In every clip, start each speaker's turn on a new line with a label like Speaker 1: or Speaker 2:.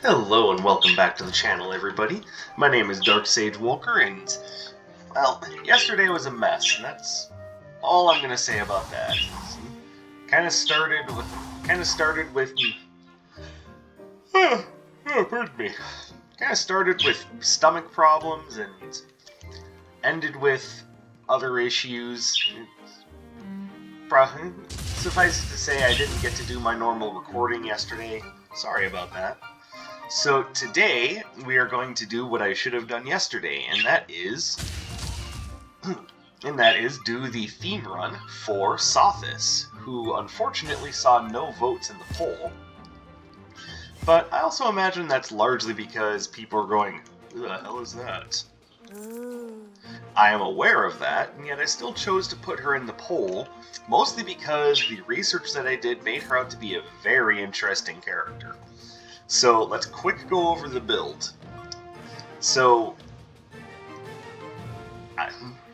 Speaker 1: Hello and welcome back to the channel, everybody. My name is Dark Sage Walker, and well, yesterday was a mess, and that's all I'm gonna say about that. Kind of started with pardon me. Kind of started with stomach problems and ended with other issues. Suffice it to say, I didn't get to do my normal recording yesterday. Sorry about that. So today, we are going to do what I should have done yesterday, and that is do the theme run for Sothis, who unfortunately saw no votes in the poll. But I also imagine that's largely because people are going, who the hell is that? I am aware of that, and yet I still chose to put her in the poll, mostly because the research that I did made her out to be a very interesting character. So let's quick go over the build. So,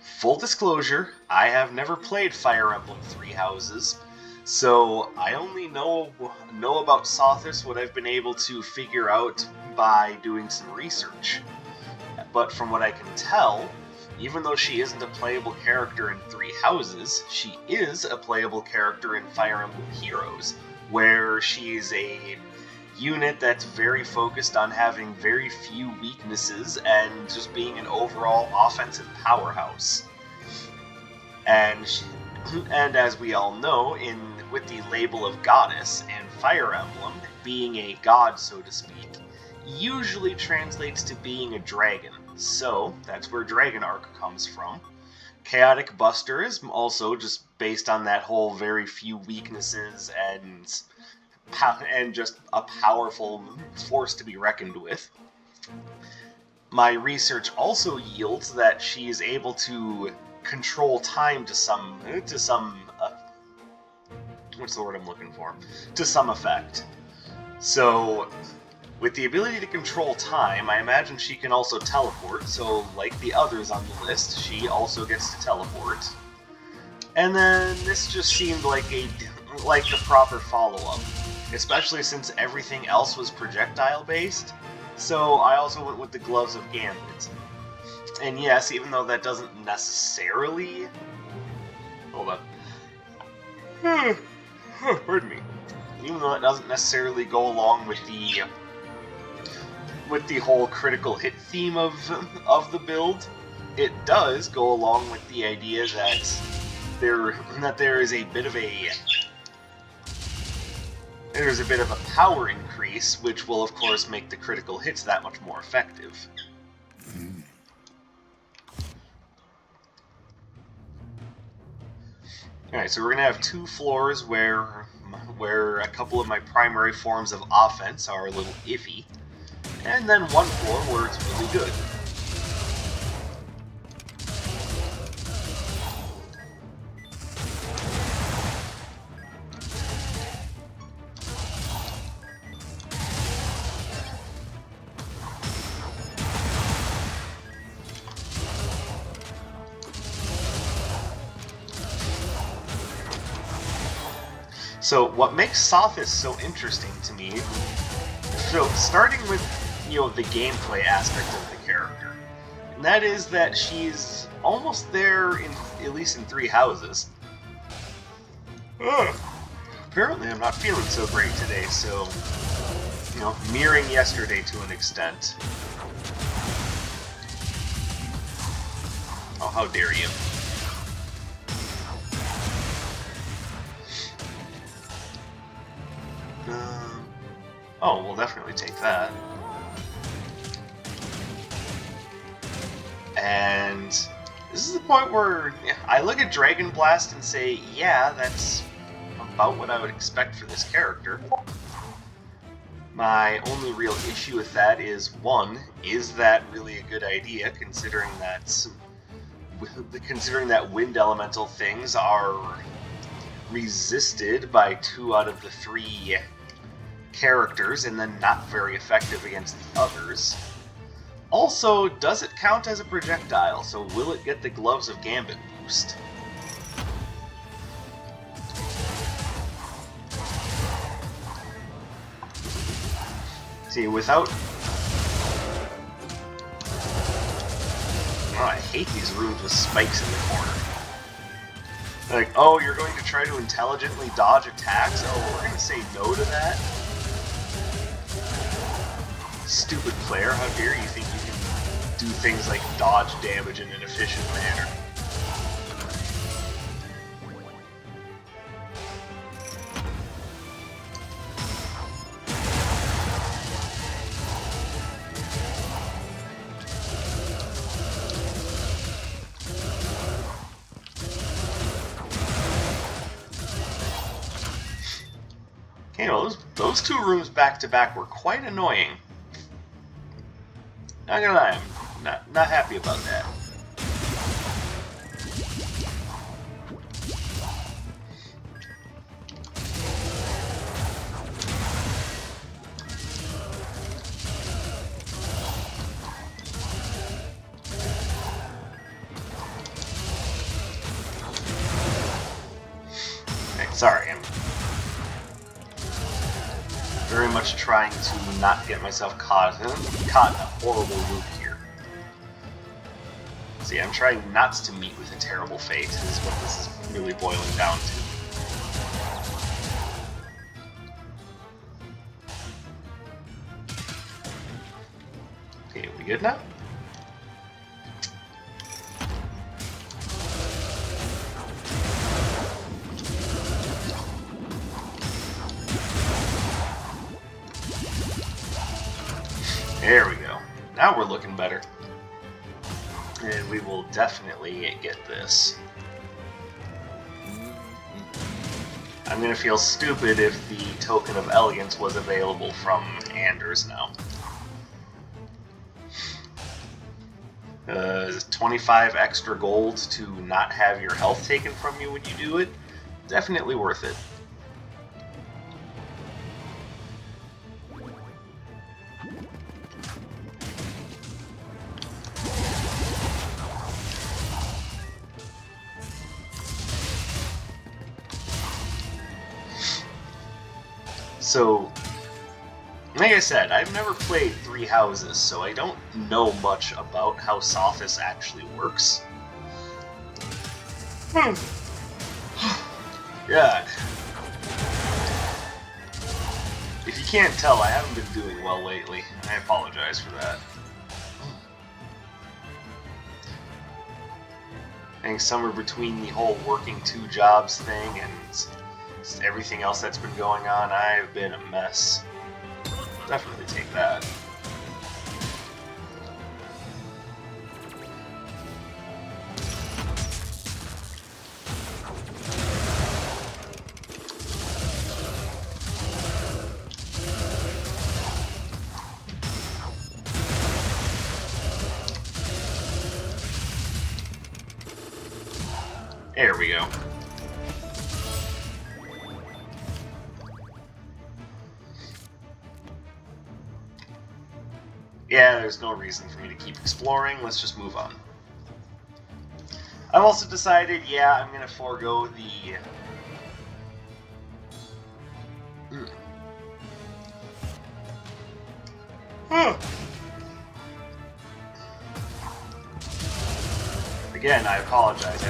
Speaker 1: full disclosure, I have never played Fire Emblem Three Houses, so I only know about Sothis what I've been able to figure out by doing some research. But from what I can tell, even though she isn't a playable character in Three Houses, she is a playable character in Fire Emblem Heroes, where she's a unit that's very focused on having very few weaknesses and just being an overall offensive powerhouse. And as we all know, with the label of goddess and Fire Emblem, being a god, so to speak, usually translates to being a dragon. So that's where Dragon Arc comes from. Chaotic Buster is also just based on that whole very few weaknesses and just a powerful force to be reckoned with. My research also yields that she is able to control time to some what's the word I'm looking for? To some effect. So, with the ability to control time, I imagine she can also teleport, so like the others on the list, she also gets to teleport. And then this just seemed like the proper follow-up, especially since everything else was projectile-based, so I also went with the Gloves of Gambit. And yes, even though that doesn't necessarily... Hold on. Pardon me. Even though that doesn't necessarily go along with the whole critical hit theme of the build, it does go along with the idea that there is a bit of a power increase, which will of course make the critical hits that much more effective. Alright, so we're going to have two floors where a couple of my primary forms of offense are a little iffy, and then one floor where it's really good. So what makes Sothis so interesting to me, so starting with, the gameplay aspect of the character, and that is that she's almost there at least in Three Houses. Apparently I'm not feeling so great today, so, mirroring yesterday to an extent. Oh, how dare you. Oh, we'll definitely take that. And this is the point where I look at Dragon Blast and say, yeah, that's about what I would expect for this character. My only real issue with that is, one, is that really a good idea, considering that wind elemental things are resisted by 2 out of the 3 characters and then not very effective against the others. Also, does it count as a projectile, so will it get the Gloves of Gambit boost? See, without... Oh, I hate these rooms with spikes in the corner. Like, oh, you're going to try to intelligently dodge attacks? Oh, we're going to say no to that? Stupid player, how dare you think you can do things like dodge damage in an efficient manner? Okay, well, those two rooms back to back were quite annoying. Not gonna lie, I'm not happy about that. Okay, sorry, I'm very much trying to not get myself caught in a horrible loop here. See, I'm trying not to meet with a terrible fate, is what this is really boiling down to. Okay, we good now? There we go. Now we're looking better. And we will definitely get this. I'm gonna feel stupid if the Token of Elegance was available from Anders now. 25 extra gold to not have your health taken from you when you do it? Definitely worth it. So, like I said, I've never played Three Houses, so I don't know much about how Sothis actually works. God. If you can't tell, I haven't been doing well lately, and I apologize for that. I think somewhere between the whole working 2 jobs thing and everything else that's been going on, I've been a mess. Definitely take that. There we go. Yeah, there's no reason for me to keep exploring. Let's just move on. I've also decided, yeah, I'm going to forego the... Again, I apologize.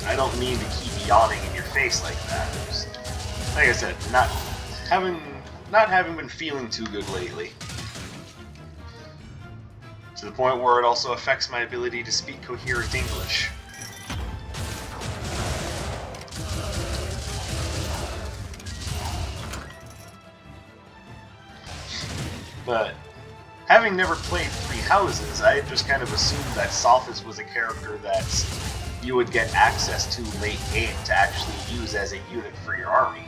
Speaker 1: I don't mean to keep yawning in your face like that. Just, like I said, not having been feeling too good lately. To the point where it also affects my ability to speak coherent English. But having never played Three Houses, I just kind of assumed that Sothis was a character that you would get access to late game to actually use as a unit for your army.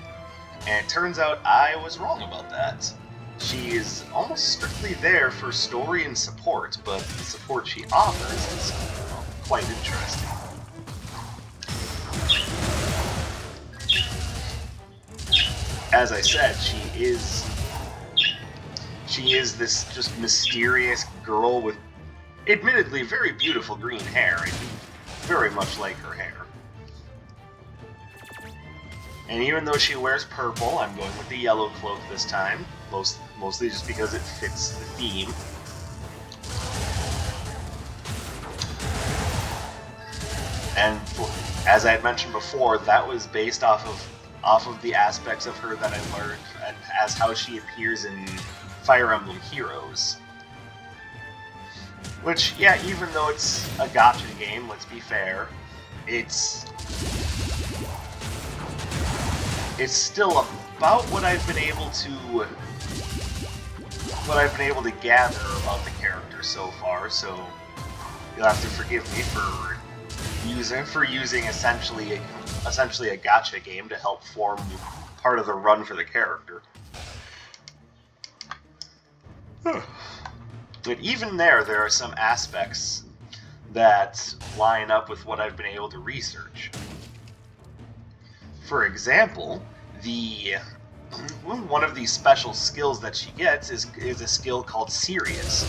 Speaker 1: And it turns out I was wrong about that. She is almost strictly there for story and support, but the support she offers is quite interesting. As I said, she is this just mysterious girl with admittedly very beautiful green hair. I do very much like her hair. And even though she wears purple, I'm going with the yellow cloak this time. Mostly just because it fits the theme. And as I had mentioned before, that was based off of the aspects of her that I learned and as how she appears in Fire Emblem Heroes. Which, yeah, even though it's a gacha game, let's be fair, it's still about what I've been able to gather about the character so far. So you'll have to forgive me for using essentially a gacha game to help form part of the run for the character. But even there are some aspects that line up with what I've been able to research. For example, one of the special skills that she gets is a skill called Serious.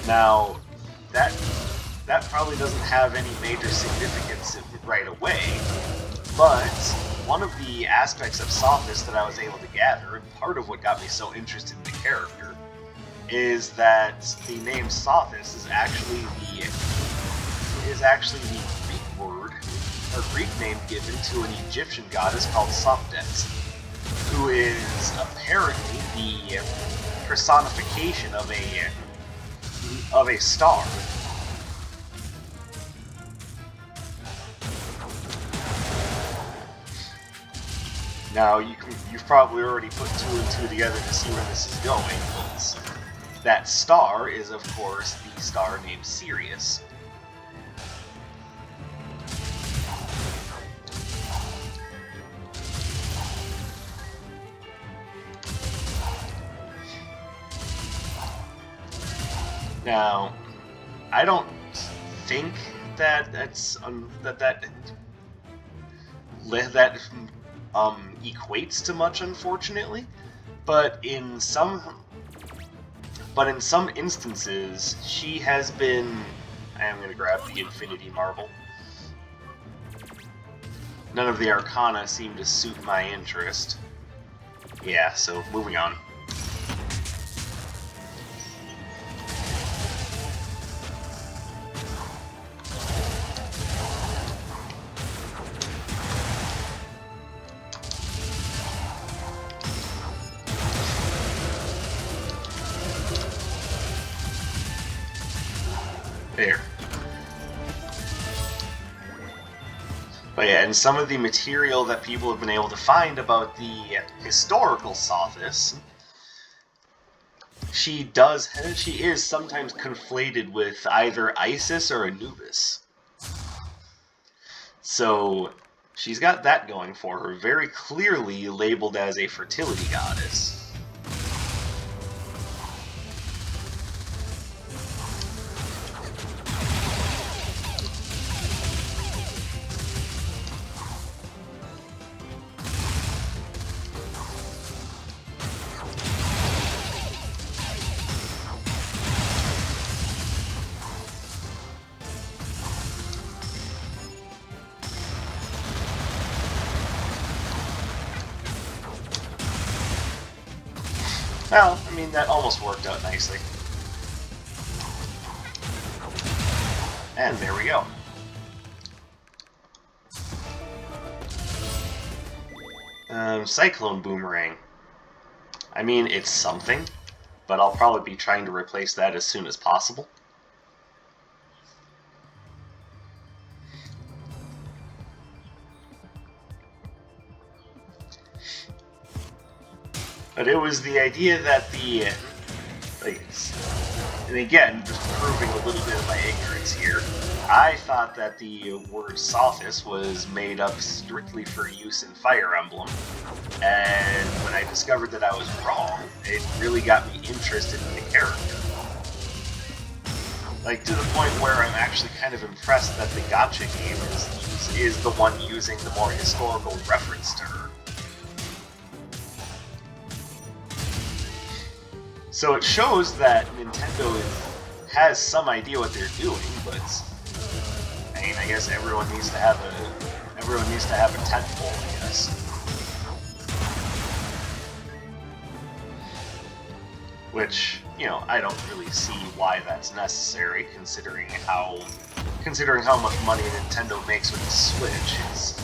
Speaker 1: Now, that probably doesn't have any major significance right away, but one of the aspects of Sothis that I was able to gather, and part of what got me so interested in the character, is that the name Sothis is actually the Greek word, or Greek name given to an Egyptian goddess called Sothis, who is apparently the personification of a star. Now, you've probably already put two and two together to see where this is going, but that star is, of course, the star named Sirius. Now, I don't think that equates to much, unfortunately, but in some instances, she has been. I am going to grab the Infinity Marble. None of the Arcana seem to suit my interest. Yeah, so moving on. There. But yeah, and some of the material that people have been able to find about the historical Sothis, she is sometimes conflated with either Isis or Anubis. So she's got that going for her, very clearly labeled as a fertility goddess. Well, I mean, that almost worked out nicely. And there we go. Cyclone Boomerang. I mean, it's something, but I'll probably be trying to replace that as soon as possible. But it was the idea that and again, just proving a little bit of my ignorance here, I thought that the word Sothis was made up strictly for use in Fire Emblem, and when I discovered that I was wrong, it really got me interested in the character. Like, to the point where I'm actually kind of impressed that the gacha game is the one using the more historical reference to her. So it shows that Nintendo has some idea what they're doing, but I mean, I guess everyone needs to have a tentpole, I guess. which, you know, I don't really see why that's necessary, considering how much money Nintendo makes with the Switch. It's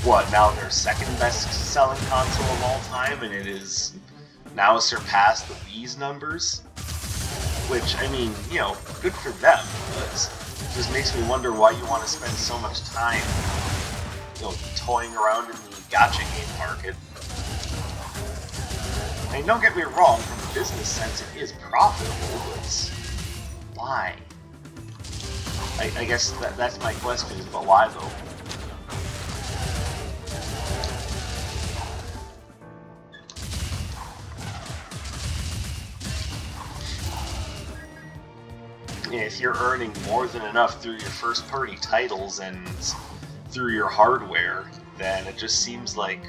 Speaker 1: what, now their second best selling console of all time, and it is now surpassed the Wii's numbers. Which, I mean, you know, good for them, but it just makes me wonder why you want to spend so much time, you know, toying around in the gacha game market. I mean, don't get me wrong, from a business sense it is profitable, but why? I guess that's my question, but why though? If you're earning more than enough through your first-party titles and through your hardware, then it just seems like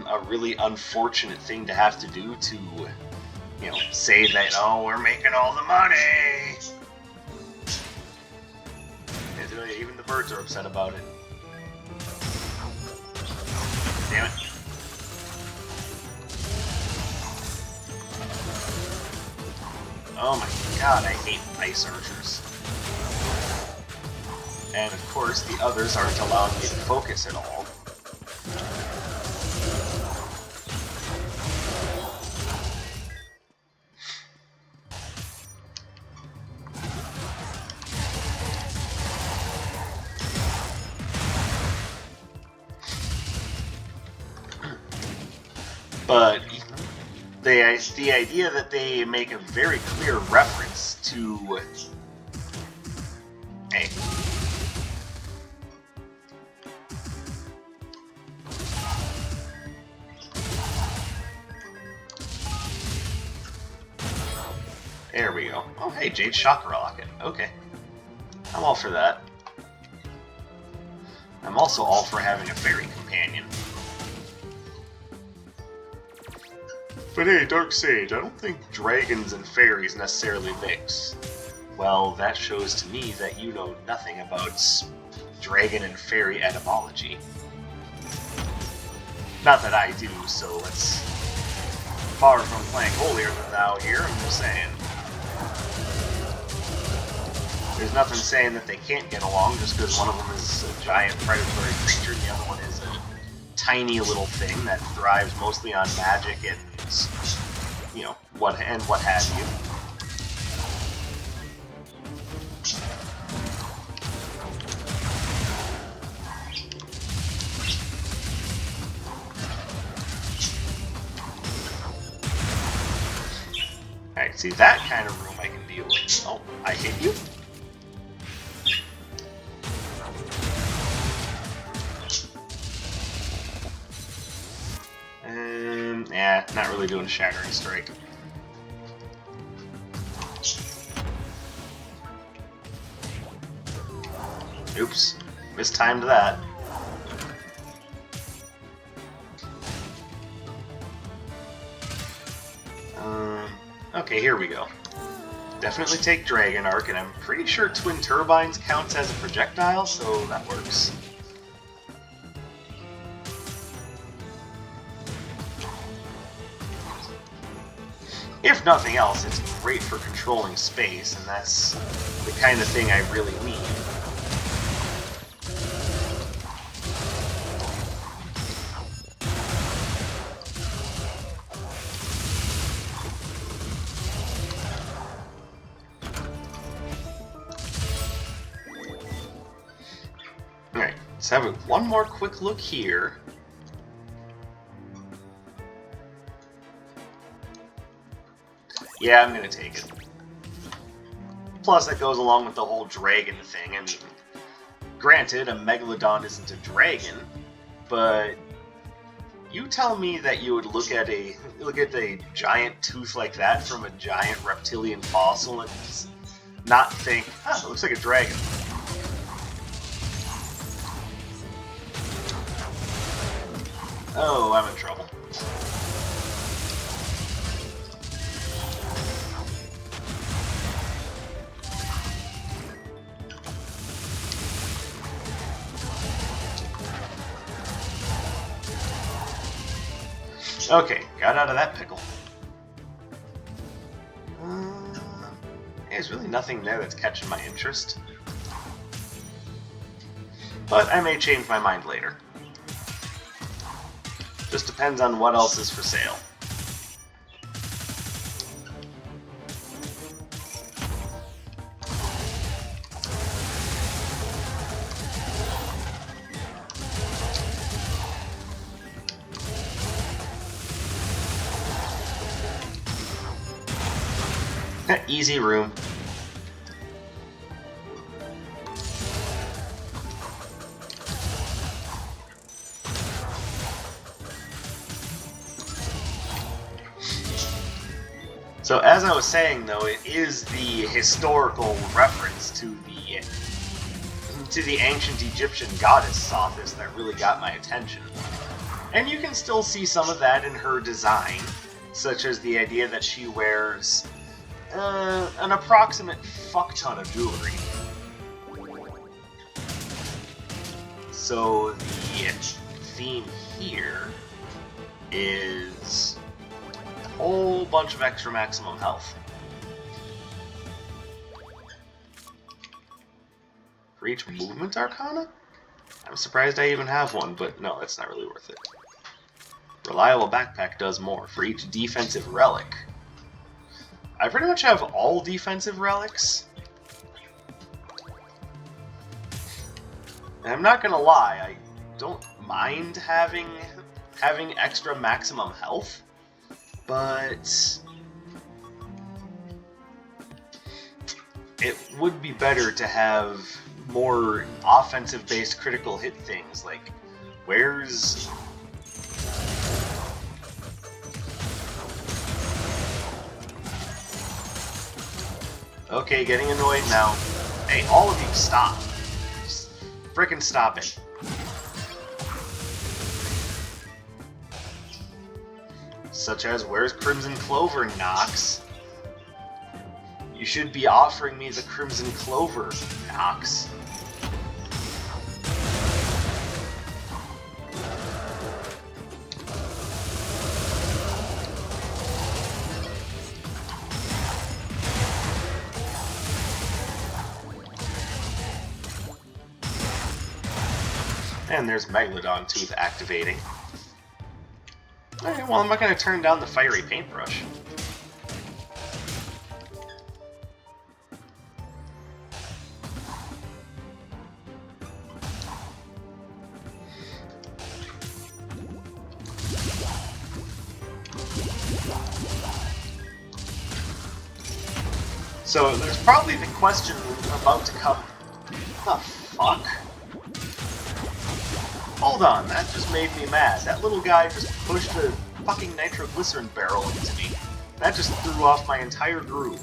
Speaker 1: a really unfortunate thing to have to do to, you know, say that, oh, we're making all the money! And even the birds are upset about it. Damn it. Oh my god, I hate ice archers. And of course, the others aren't allowing me to focus at all. But the idea that they make a very clear reference to, hey, there we go. Oh, hey, Jade Chakra Rocket. Okay, I'm all for that. I'm also all for having a fairy companion. But hey, Dark Sage, I don't think dragons and fairies necessarily mix. Well, that shows to me that you know nothing about dragon and fairy etymology. Not that I do, so it's far from playing holier than thou here, I'm just saying. There's nothing saying that they can't get along just because one of them is a giant predatory creature and the other one is a tiny little thing that thrives mostly on magic and, you know, what have you. Alright, see, that kind of room I can deal with. Oh, I hit you? Yeah, not really doing a Shattering Strike. Oops, mistimed that. Okay, here we go. Definitely take Dragon Arc, and I'm pretty sure Twin Turbines counts as a projectile, so that works. If nothing else, it's great for controlling space, and that's the kind of thing I really need. Alright, let's have one more quick look here. Yeah, I'm gonna take it. Plus, that goes along with the whole dragon thing. I mean, granted, a Megalodon isn't a dragon, but you tell me that you would look at a giant tooth like that from a giant reptilian fossil and not think, ah, it looks like a dragon. Oh, I'm in trouble. Okay, got out of that pickle. There's really nothing there that's catching my interest. But I may change my mind later. Just depends on what else is for sale. Easy room. So as I was saying, though, it is the historical reference to the ancient Egyptian goddess Sothis that really got my attention. And you can still see some of that in her design, such as the idea that she wears an approximate fuck ton of jewelry. So the theme here is a whole bunch of extra maximum health. For each movement arcana? I'm surprised I even have one, but no, that's not really worth it. Reliable backpack does more for each defensive relic. I pretty much have all defensive relics. And I'm not gonna lie, I don't mind having extra maximum health, but it would be better to have more offensive-based critical hit things, like where's... Okay, getting annoyed now. Hey, all of you, stop. Just frickin' stop it. Such as, where's Crimson Clover, Nox? You should be offering me the Crimson Clover, Nox. And there's Megalodon Tooth activating. Alright, well, I'm not going to turn down the fiery paintbrush. So there's probably the question about to come. The fuck? Hold on, that just made me mad. That little guy just pushed a fucking nitroglycerin barrel into me. That just threw off my entire groove.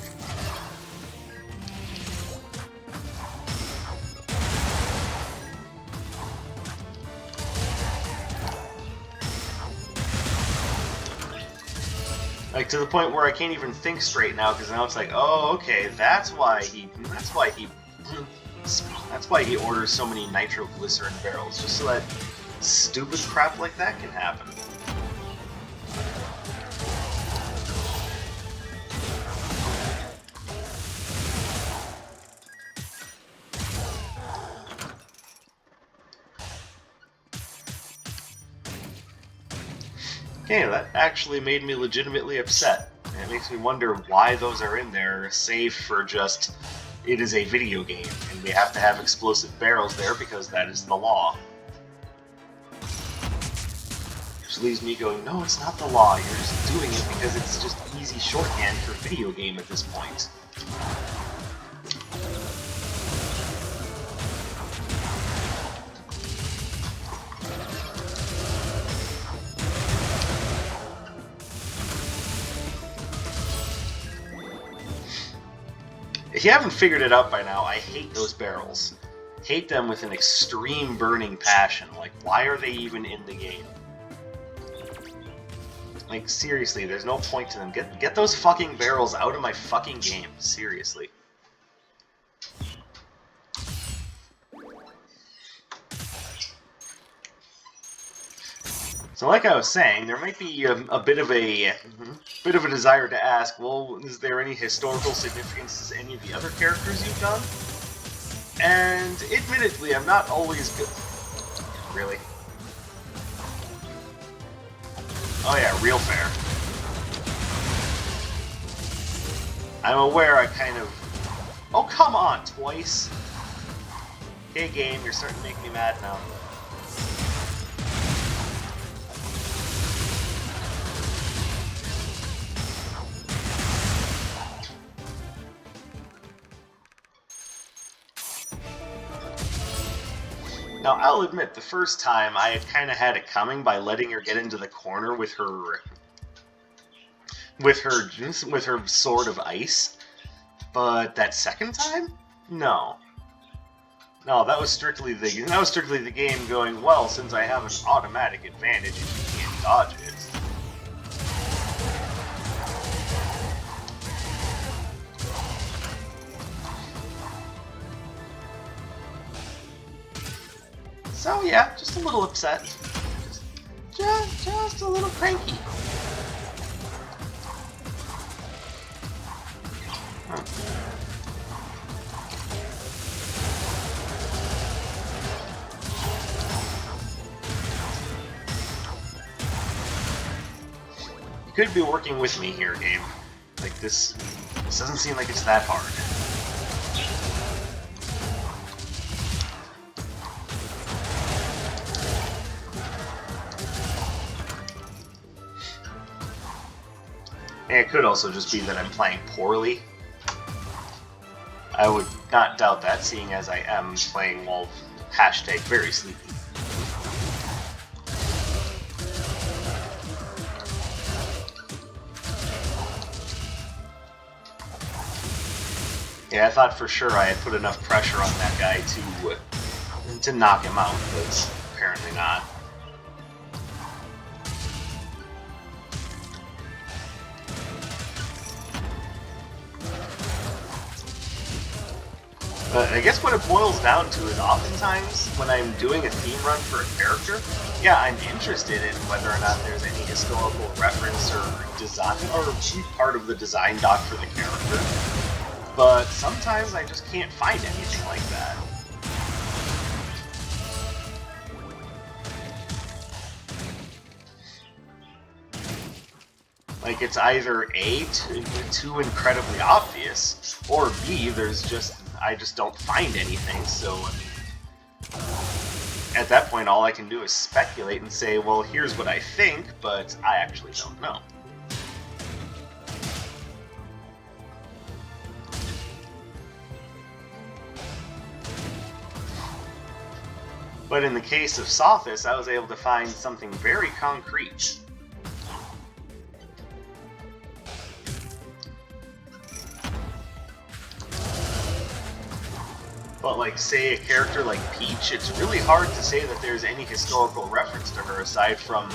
Speaker 1: Like, to the point where I can't even think straight now, because now it's like, oh, okay, that's why he orders so many nitroglycerin barrels, just so that stupid crap like that can happen. Okay, that actually made me legitimately upset. And it makes me wonder why those are in there, save for just, it is a video game, and we have to have explosive barrels there because that is the law. Which leaves me going, no, it's not the law, you're just doing it because it's just easy shorthand for video game at this point. If you haven't figured it out by now, I hate those barrels. Hate them with an extreme burning passion. Like, why are they even in the game? Like, seriously, there's no point to them. Get those fucking barrels out of my fucking game. Seriously. So, like I was saying, there might be a bit of a desire to ask, well, is there any historical significance to any of the other characters you've done? And admittedly, I'm not always good. Really? Oh yeah, real fair. I'm aware I kind of... Oh, come on, twice. Hey game, you're starting to make me mad now. Now, I'll admit, the first time I had kind of had it coming by letting her get into the corner with her sword of ice. But that second time? No. No, that was strictly the game going, well, since I have an automatic advantage if you can't dodge it. So yeah, just a little upset. Just a little cranky. Huh. You could be working with me here, game. Like this doesn't seem like it's that hard. And it could also just be that I'm playing poorly. I would not doubt that, seeing as I am playing while #very sleepy. Yeah, I thought for sure I had put enough pressure on that guy to knock him out, but apparently not. I guess what it boils down to is oftentimes when I'm doing a theme run for a character, yeah, I'm interested in whether or not there's any historical reference or design or part of the design doc for the character. But sometimes I just can't find anything like that. Like, it's either A, too incredibly obvious, or B, I just don't find anything, so, I mean, at that point all I can do is speculate and say, well, here's what I think, but I actually don't know. But in the case of Sothis, I was able to find something very concrete. But like, say, a character like Peach, it's really hard to say that there's any historical reference to her aside from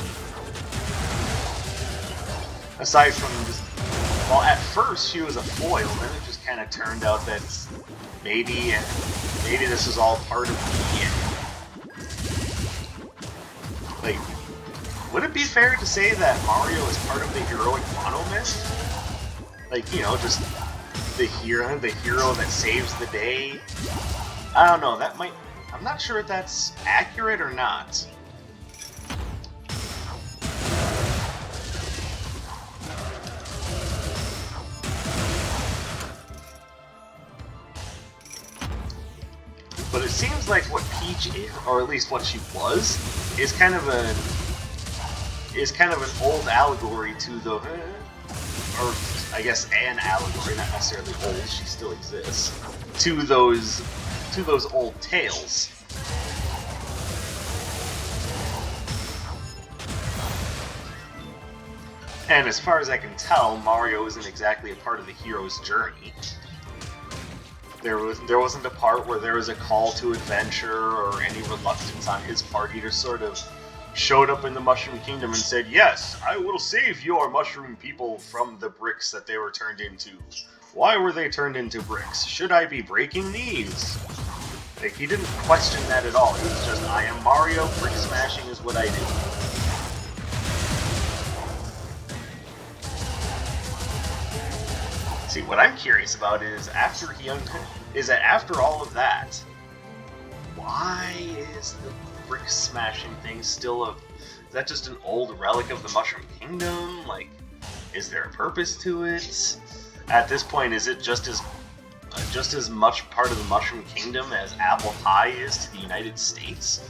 Speaker 1: just, well, at first she was a foil, then it just kind of turned out that maybe this is all part of the... Like, would it be fair to say that Mario is part of the heroic monomyth? Like, you know, just the hero that saves the day? I don't know, I'm not sure if that's accurate or not. But it seems like what Peach is, or at least what she was, is kind of an old allegory to the, or I guess an allegory, not necessarily old, she still exists, to those old tales. And as far as I can tell, Mario isn't exactly a part of the hero's journey. There wasn't a part where there was a call to adventure or any reluctance on his part. He just sort of showed up in the Mushroom Kingdom and said, "Yes, I will save your mushroom people from the bricks that they were turned into. Why were they turned into bricks? Should I be breaking these?" Like, he didn't question that at all. He was just, I am Mario, brick smashing is what I do. See, what I'm curious about is after after all of that, why is the brick smashing thing still a? Is that just an old relic of the Mushroom Kingdom? Like, is there a purpose to it? At this point, is it just as much part of the Mushroom Kingdom as apple pie is to the United States?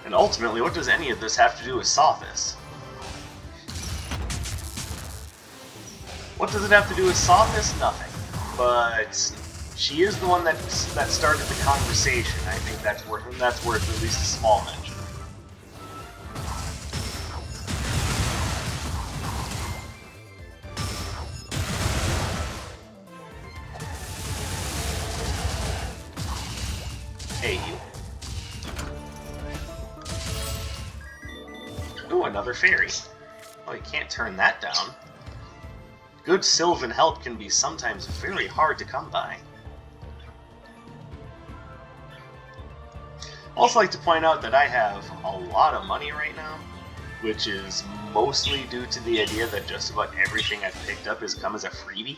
Speaker 1: And ultimately, what does any of this have to do with Sothis? What does it have to do with Sothis? Nothing. But she is the one that started the conversation. I think that's worth at least a small mention. Hey, you. Ooh, another fairy. Oh, you can't turn that down. Good sylvan help can be sometimes very hard to come by. Also like to point out that I have a lot of money right now, which is mostly due to the idea that just about everything I've picked up has come as a freebie.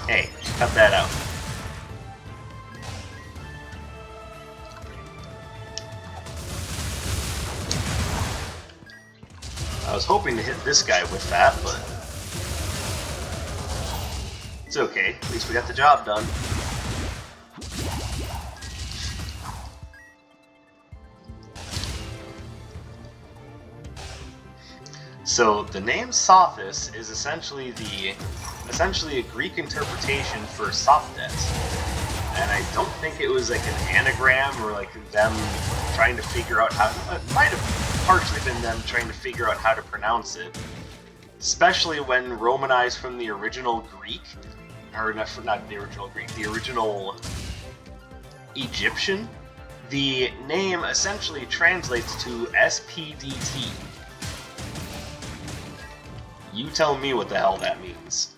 Speaker 1: Hey, cut that out. I was hoping to hit this guy with that, but it's okay. At least we got the job done. So the name Sothis is essentially a Greek interpretation for Sothis, and I don't think it was like an anagram or like them trying to figure out how. It might have partially been them trying to figure out how to pronounce it, especially when romanized from the original Greek, or not the original Greek, the original Egyptian. The name essentially translates to SPDT. You tell me what the hell that means.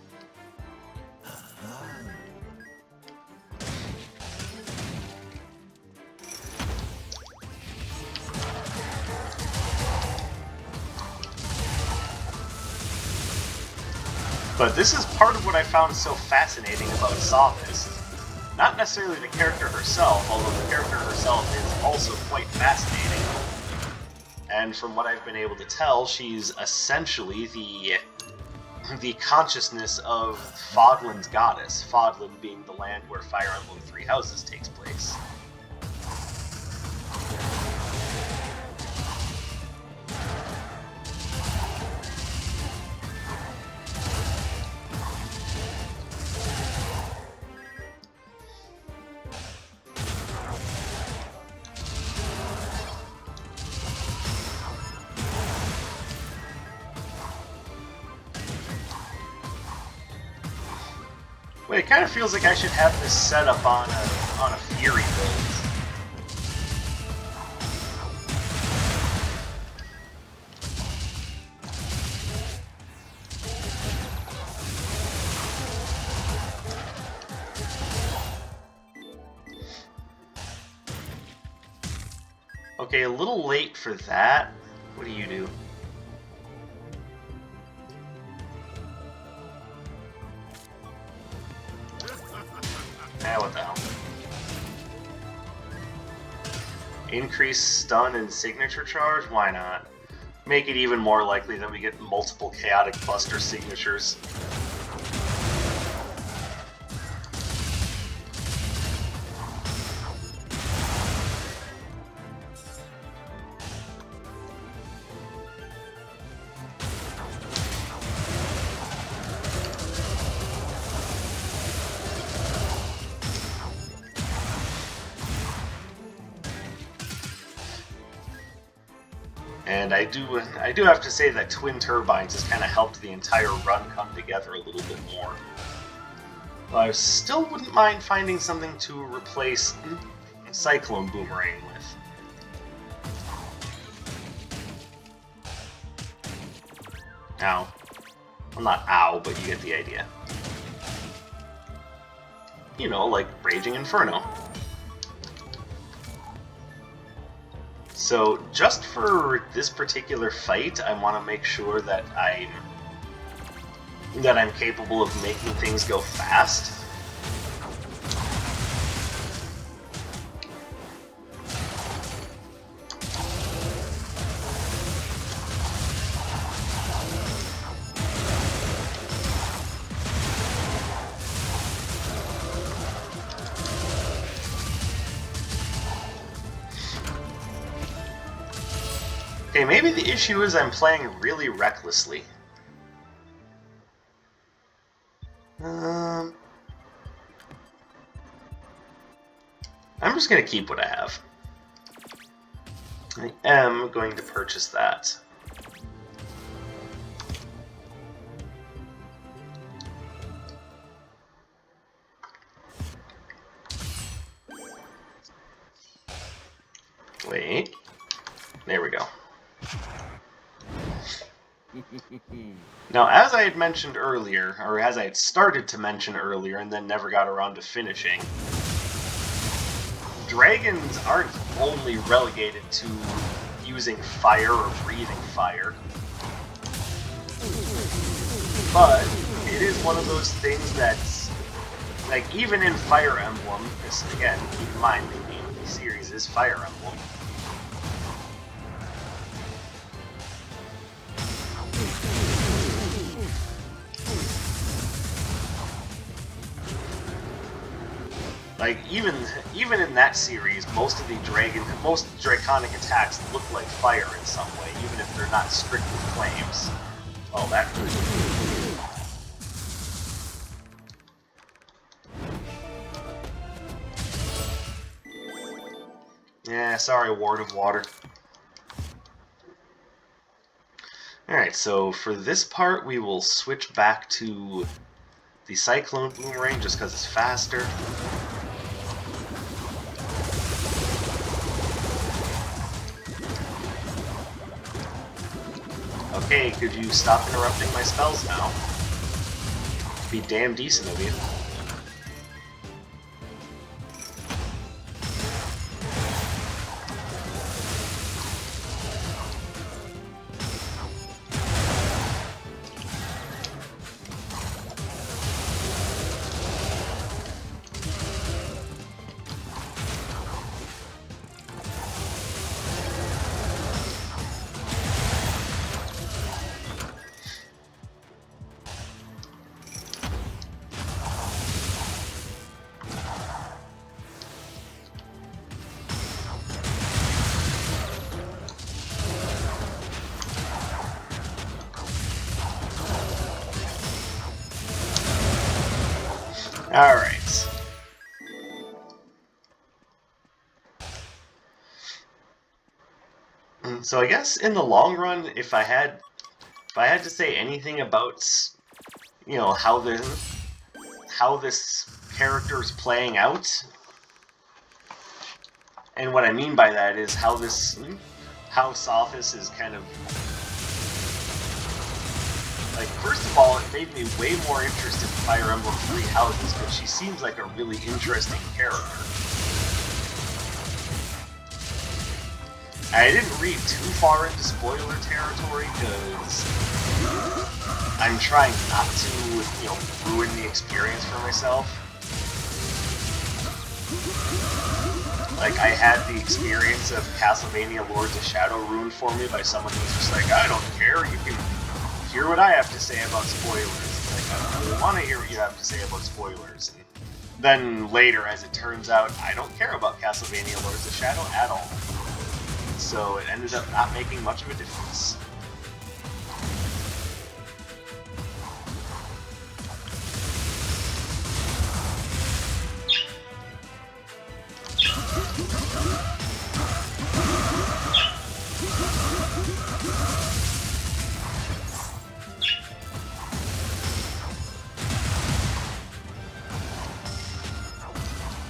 Speaker 1: But this is part of what I found so fascinating about Sothis. Not necessarily the character herself, although the character herself is also quite fascinating. And from what I've been able to tell, she's essentially the consciousness of Fodlan's goddess, Fodlan being the land where Fire Emblem Three Houses takes place. Wait, it kind of feels like I should have this set up on a Fury build. Okay, a little late for that. What do you do? What the hell? Increase stun and signature charge? Why not? Make it even more likely that we get multiple chaotic buster signatures. And I do have to say that Twin Turbines has kind of helped the entire run come together a little bit more. But I still wouldn't mind finding something to replace Cyclone Boomerang with. Ow. Well, not ow, but you get the idea. You know, like Raging Inferno. So, just for this particular fight, I want to make sure that I'm capable of making things go fast. Okay, maybe the issue is I'm playing really recklessly. I'm just going to keep what I have. I am going to purchase that. Wait. There we go. Now, as I had mentioned earlier, or as I had started to mention earlier and then never got around to finishing, dragons aren't only relegated to using fire or breathing fire, but it is one of those things that's, like, even in Fire Emblem, this, again, keep in mind, the name of the series is Fire Emblem. Like, even in that series, most draconic attacks look like fire in some way, even if they're not strictly flames. Oh, that hurt. Yeah, sorry, Ward of Water. Alright, so for this part, we will switch back to the Cyclone Boomerang just because it's faster. Okay, could you stop interrupting my spells now? Be damn decent of you. Alright. So I guess in the long run, if I had to say anything about, you know, how this character is playing out, and what I mean by that is how Sothis is kind of, like, first of all, it made me way more interested in Fire Emblem Three Houses, but she seems like a really interesting character. I didn't read too far into spoiler territory, because I'm trying not to, you know, ruin the experience for myself. Like, I had the experience of Castlevania Lords of Shadow ruined for me by someone who's just like, I don't care, you can hear what I have to say about spoilers. It's like, I don't really want to hear what you have to say about spoilers. And then later, as it turns out, I don't care about Castlevania Lords of Shadow at all. So it ended up not making much of a difference.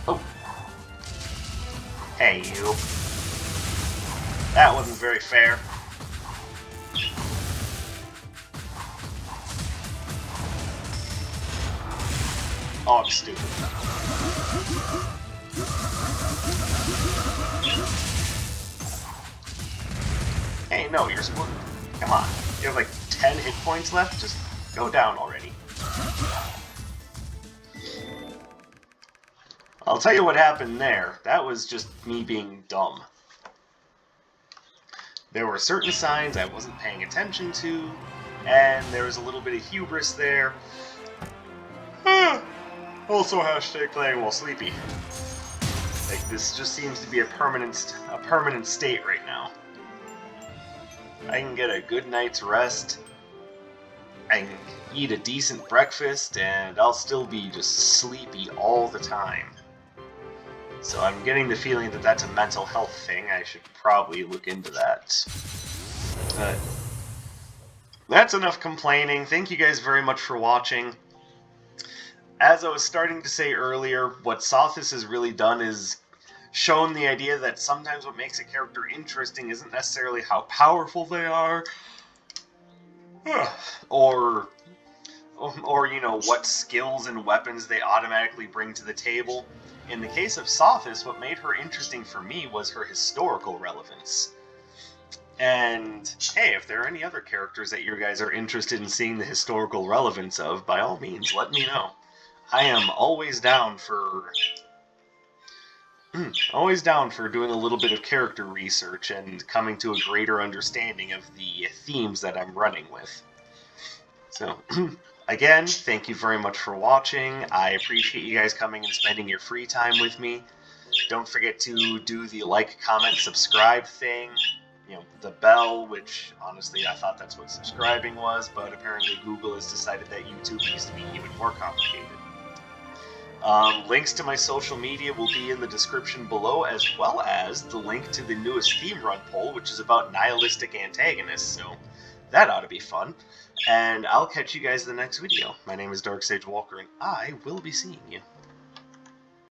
Speaker 1: Oh. Hey, you. That wasn't very fair. Oh, I'm stupid. Hey, no, you're supposed... Come on. You have like 10 hit points left? Just go down already. I'll tell you what happened there. That was just me being dumb. There were certain signs I wasn't paying attention to, and there was a little bit of hubris there. Also hashtag playing while sleepy. Like, this just seems to be a permanent state right now. I can get a good night's rest, I can eat a decent breakfast, and I'll still be just sleepy all the time. So I'm getting the feeling that that's a mental health thing. I should probably look into that. But that's enough complaining. Thank you guys very much for watching. As I was starting to say earlier, what Sothis has really done is shown the idea that sometimes what makes a character interesting isn't necessarily how powerful they are, or you know, what skills and weapons they automatically bring to the table. In the case of Sothis, what made her interesting for me was her historical relevance. And hey, if there are any other characters that you guys are interested in seeing the historical relevance of, by all means, let me know. I am always down for doing a little bit of character research and coming to a greater understanding of the themes that I'm running with. So, again, thank you very much for watching. I appreciate you guys coming and spending your free time with me. Don't forget to do the like, comment, subscribe thing. You know, the bell, which honestly I thought that's what subscribing was, but apparently Google has decided that YouTube needs to be even more complicated. Links to my social media will be in the description below, as well as the link to the newest theme run poll, which is about nihilistic antagonists, so that ought to be fun. And I'll catch you guys in the next video. My name is Dark Sage Walker, and I will be seeing you.